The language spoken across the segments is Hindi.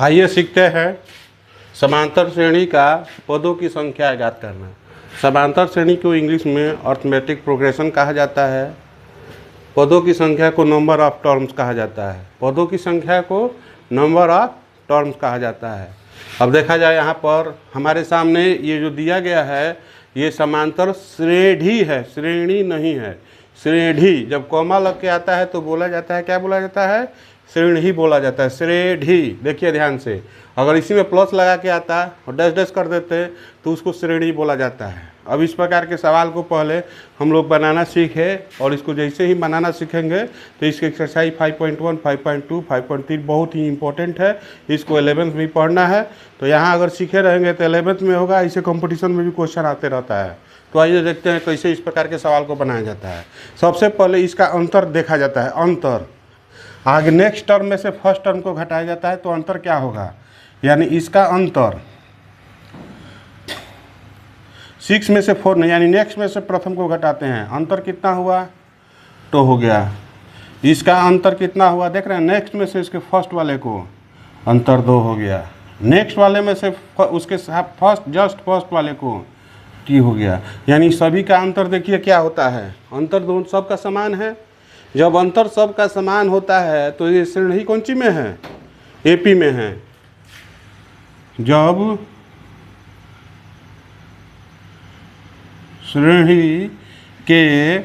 आइए सीखते हैं समांतर श्रेणी का पदों की संख्या ज्ञात करना। समांतर श्रेणी को इंग्लिश में अर्थमेटिक प्रोग्रेशन कहा जाता है। पदों की संख्या को नंबर ऑफ टर्म्स कहा जाता है। पदों की संख्या को नंबर ऑफ टर्म्स कहा जाता है। अब देखा जाए यहाँ पर हमारे सामने ये जो दिया गया है ये समांतर श्रेणी है, श्रेणी नहीं है। श्रेणी जब कॉमा लग के आता है तो बोला जाता है, क्या बोला जाता है? श्रेणी बोला जाता है, श्रेणी। देखिए ध्यान से, अगर इसी में प्लस लगा के आता और डैश डैश कर देते तो उसको श्रेणी बोला जाता है। अब इस प्रकार के सवाल को पहले हम लोग बनाना सीखे और इसको जैसे ही बनाना सीखेंगे तो इसके एक्सरसाइज 5.1, 5.2, 5.3 बहुत ही इंपॉर्टेंट है। इसको 11th में पढ़ना है। तो यहाँ अगर सीखे रहेंगे तो 11th में होगा। इसे कंपटीशन में भी क्वेश्चन आते रहता है। तो आइए देखते हैं कैसे इस प्रकार के सवाल को बनाया जाता है। सबसे पहले इसका अंतर देखा जाता है। अंतर आगे नेक्स्ट टर्म में से फर्स्ट टर्म को घटाया जाता है तो अंतर क्या होगा, यानी इसका अंतर 6 में से 4 नहीं, यानी नेक्स्ट में से प्रथम को घटाते हैं। अंतर कितना हुआ? 2 हो गया। इसका अंतर कितना हुआ देख रहे हैं? नेक्स्ट में से इसके फर्स्ट वाले को अंतर 2 हो गया। नेक्स्ट वाले में से उसके जस्ट फर्स्ट वाले को टी हो गया। यानी सभी का अंतर देखिए क्या होता है, अंतर दोनों सबका समान है। जब अंतर सबका समान होता है तो ये श्रेणी कौन सी में है? एपी में है। जब श्रेणी के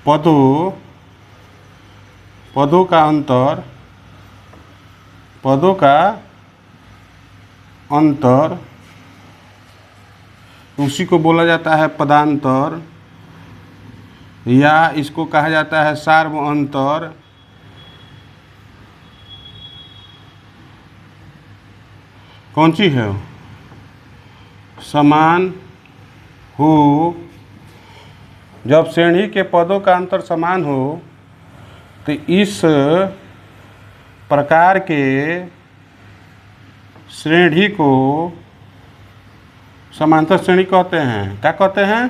पदों का अंतर उसी को बोला जाता है पदांतर, या इसको कहा जाता है सार्व अंतर। कौन सी है? समान हो। जब श्रेणी के पदों का अंतर समान हो तो इस प्रकार के श्रेणी को समांतर श्रेणी कहते हैं। क्या कहते हैं?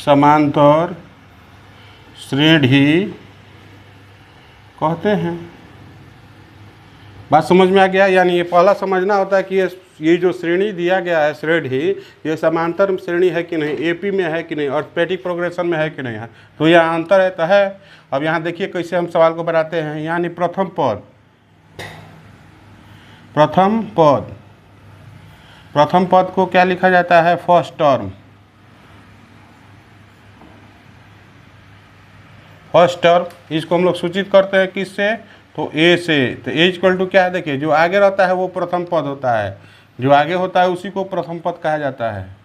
समांतर श्रेणी कहते हैं। बात समझ में आ गया? यानी ये पहला समझना होता है कि ये जो श्रेणी दिया गया है श्रेणी, ये समांतर श्रेणी है कि नहीं, एपी में है कि नहीं, अर्थमेटिक प्रोग्रेशन में है कि नहीं है। तो यह अंतर है तो है। अब यहाँ देखिए कैसे हम सवाल को बनाते हैं। यानी प्रथम पद को क्या लिखा जाता है? First term. इसको हम लोग सूचित करते हैं किससे? तो ए से। तो ए इक्वल टू क्या है? देखिए जो आगे रहता है वो प्रथम पद होता है, जो आगे होता है उसी को प्रथम पद कहा जाता है।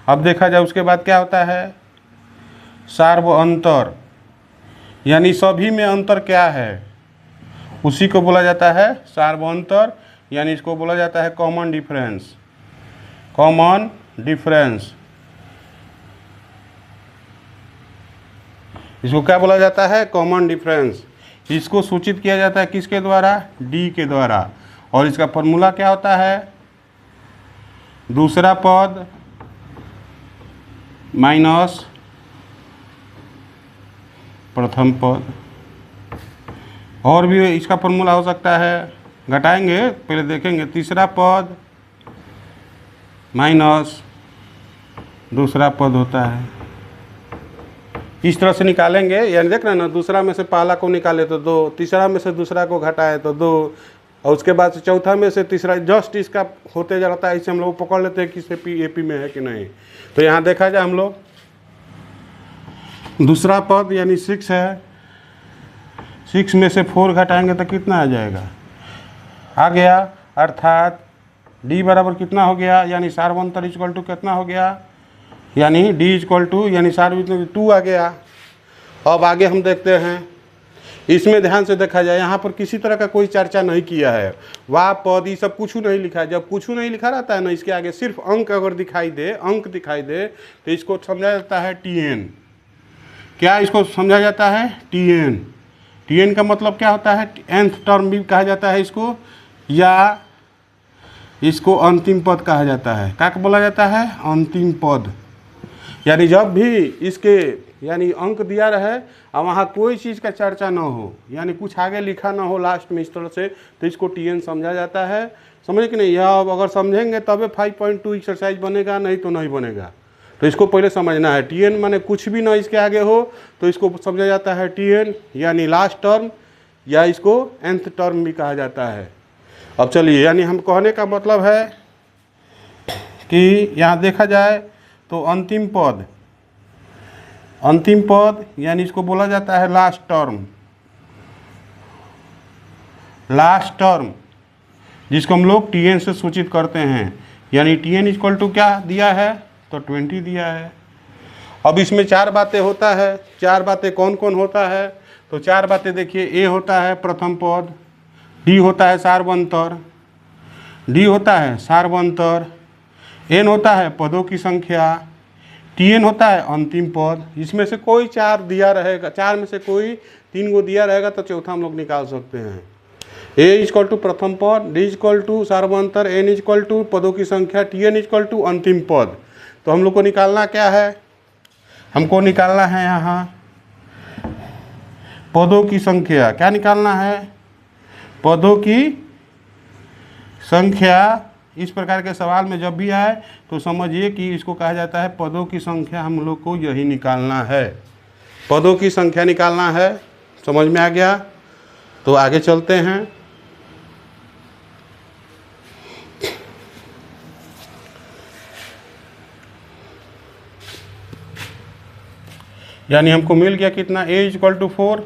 अब देखा जाए उसके बाद क्या होता है? सार्व अंतर, यानी सभी में अंतर क्या है उसी को बोला जाता है सार्व अंतर, यानी इसको बोला जाता है कॉमन डिफरेंस। इसको क्या बोला जाता है? Common difference. इसको सूचित किया जाता है किसके द्वारा? डी के द्वारा। और इसका फॉर्मूला क्या होता है? दूसरा पद माइनस प्रथम पद। और भी इसका फॉर्मूला हो सकता है, घटाएंगे पहले देखेंगे। तीसरा पद माइनस दूसरा पद होता है। इस तरह से निकालेंगे। यानी देख रहे हैं ना, दूसरा में से पहला को निकाले तो 2, तीसरा में से दूसरा को घटाए तो 2, और उसके बाद से चौथा में से तीसरा, जस्ट इसका होते जाता है। इसे हम लोग पकड़ लेते हैं कि एपी में है कि नहीं। तो यहाँ देखा जाए हम लोग दूसरा पद यानी 6 है। 6 में से 4 घटाएंगे तो कितना आ जाएगा? आ गया। अर्थात डी बराबर कितना हो गया? यानी सार्व अंतर इक्वल टू कितना हो गया? यानी डी इक्वल टू यानी सार्व 2 आ गया। अब आगे हम देखते हैं। इसमें ध्यान से देखा जाए, यहाँ पर किसी तरह का कोई चर्चा नहीं किया है। वाह पद ये सब कुछ नहीं लिखा है। जब कुछ नहीं लिखा रहता है ना, इसके आगे सिर्फ अंक अगर दिखाई दे तो इसको समझा जाता है टीएन। क्या इसको समझा जाता है? टीएन का मतलब क्या होता है? nth टर्म भी कहा जाता है इसको, या इसको अंतिम पद कहा जाता है। क्या बोला जाता है? अंतिम पद। यानी जब भी इसके यानी अंक दिया रहे और वहाँ कोई चीज़ का चर्चा ना हो, यानी कुछ आगे लिखा ना हो लास्ट में इस तरह से, तो इसको TN समझा जाता है। समझे कि नहीं? यह अब अगर समझेंगे तबे 5.2 एक्सरसाइज बनेगा, नहीं तो नहीं बनेगा। तो इसको पहले समझना है। TN माने कुछ भी ना इसके आगे हो तो इसको समझा जाता है TN, यानी लास्ट टर्म, या इसको nth टर्म भी कहा जाता है। अब चलिए, यानी हम कहने का मतलब है कि यहाँ देखा जाए तो अंतिम पद यानी इसको बोला जाता है लास्ट टर्म, जिसको हम लोग TN से सूचित करते हैं। यानी TN इक्वल टू क्या दिया है? तो 20 दिया है। अब इसमें 4 बातें होता है। 4 बातें कौन कौन होता है? तो 4 बातें देखिए, A होता है प्रथम पद, D होता है सार्वंतर, D होता है सार्वंतर, N होता है पदों की संख्या, TN होता है अंतिम पद। इसमें से कोई 4 दिया रहेगा, 4 में से कोई 3 को दिया रहेगा तो चौथा हम लोग निकाल सकते हैं। A इक्वल टू प्रथम पद, D इक्वल टू सार्वंतर, N इक्वल टू पदों की संख्या, TN इक्वल टू अंतिम पद। तो हम लोग को निकालना क्या है? हमको निकालना है यहाँ पदों की संख्या। क्या निकालना है? पदों की संख्या। इस प्रकार के सवाल में जब भी आए तो समझिए कि इसको कहा जाता है पदों की संख्या। हम लोग को यही निकालना है, पदों की संख्या निकालना है। समझ में आ गया? तो आगे चलते हैं। यानी हमको मिल गया कितना? A इक्वल टू 4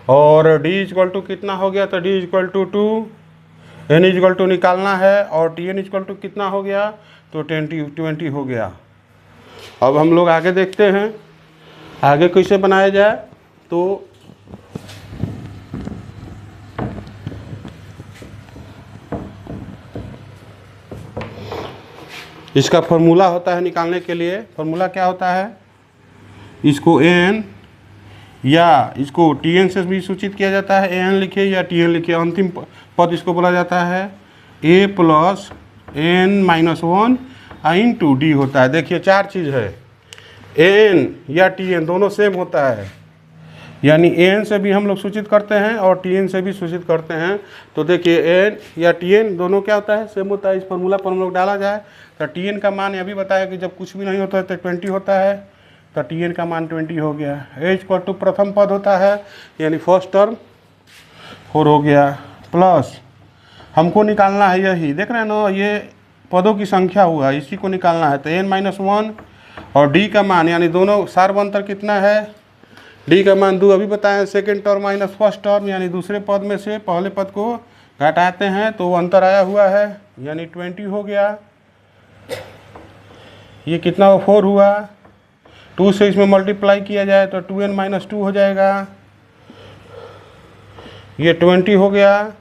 और D इक्वल टू कितना हो गया? तो D equal to 2, N equal to निकालना है और TN इक्वल टू कितना हो गया? तो 20 हो गया। अब हम लोग आगे देखते हैं आगे कैसे बनाया जाए। तो इसका फॉर्मूला होता है निकालने के लिए। फॉर्मूला क्या होता है? इसको N या इसको TN से भी सूचित किया जाता है। AN लिखिए या TN लिखिए। अंतिम पद इसको बोला जाता है A plus N-1 into D होता है। देखिए 4 चीज़ है, N या TN दोनों सेम होता है, यानी AN से भी हम लोग सूचित करते हैं और TN से भी सूचित करते हैं। तो देखिए N या TN दोनों क्या होता है? सेम होता है। इस फॉर्मूला पर हम लोग डाला जाए तो TN का मान अभी बताया कि जब कुछ भी नहीं होता है तो 20 होता है, तो TN का मान 20 हो गया। A इक्वल टू प्रथम पद होता है यानी फर्स्ट टर्म 4 हो गया, प्लस हमको निकालना है यही, देख रहे हैं ना, ये पदों की संख्या हुआ, इसी को निकालना है। तो N-1 और D का मान, यानी दोनों सार्वंतर कितना है? D का मान 2 अभी बताएं। Second term minus first term, यानी दूसरे पद में से पहले पद को घटाते हैं तो अंतर आया हुआ है, यानी 20 हो गया। ये कितना 4 हुआ, 2 से इसमें मल्टीप्लाई किया जाए तो 2N-2 हो जाएगा, ये 20 हो गया।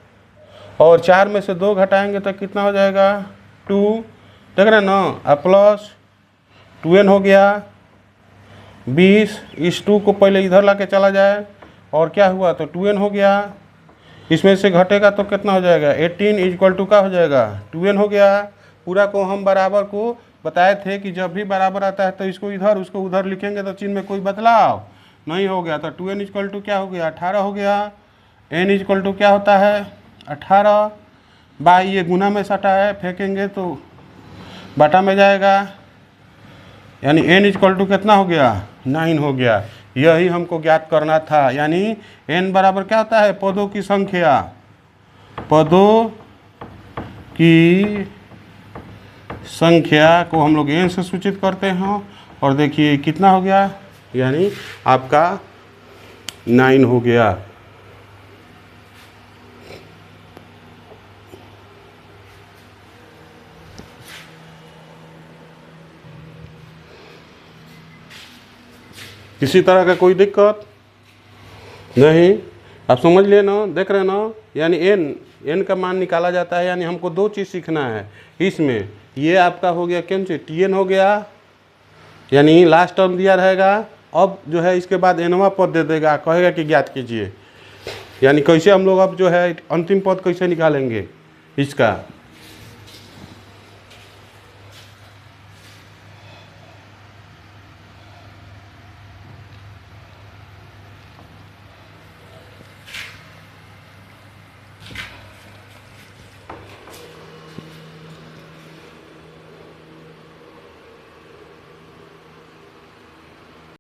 और 4 में से 2 घटाएंगे तो कितना हो जाएगा? 2, देख रहे हैं ना, प्लस 2N हो गया 20। इस 2 को पहले इधर ला के चला जाए और क्या हुआ? तो 2N हो गया। इसमें से घटेगा तो कितना हो जाएगा? 18 इक्वल टू का हो जाएगा 2N हो गया। पूरा को हम बराबर को बताए थे कि जब भी बराबर आता है तो इसको इधर उसको उधर लिखेंगे तो चिन्ह में कोई बदलाव नहीं हो गया। तो 2N इक्वल टू क्या हो गया? 18 हो गया। N इक्वल टू क्या होता है? 18 बाई ये गुना में सटा है, फेंकेंगे तो बटा में जाएगा, यानी N इक्वल टू कितना हो गया? 9 हो गया। यही हमको ज्ञात करना था। यानी N बराबर क्या होता है? पदों की संख्या, पदों की संख्या को हम लोग N से सूचित करते हैं। और देखिए कितना हो गया, यानी आपका 9 हो गया। किसी तरह का कोई दिक्कत नहीं, आप समझ लिए ना, देख रहे ना। यानी N का मान निकाला जाता है, यानी हमको 2 चीज़ सीखना है इसमें। ये आपका हो गया कौन से? TN हो गया, यानी लास्ट टर्म दिया रहेगा। अब जो है इसके बाद Nवां पद दे देगा, कहेगा कि ज्ञात कीजिए। यानी कैसे हम लोग अब जो है अंतिम पद कैसे निकालेंगे इसका,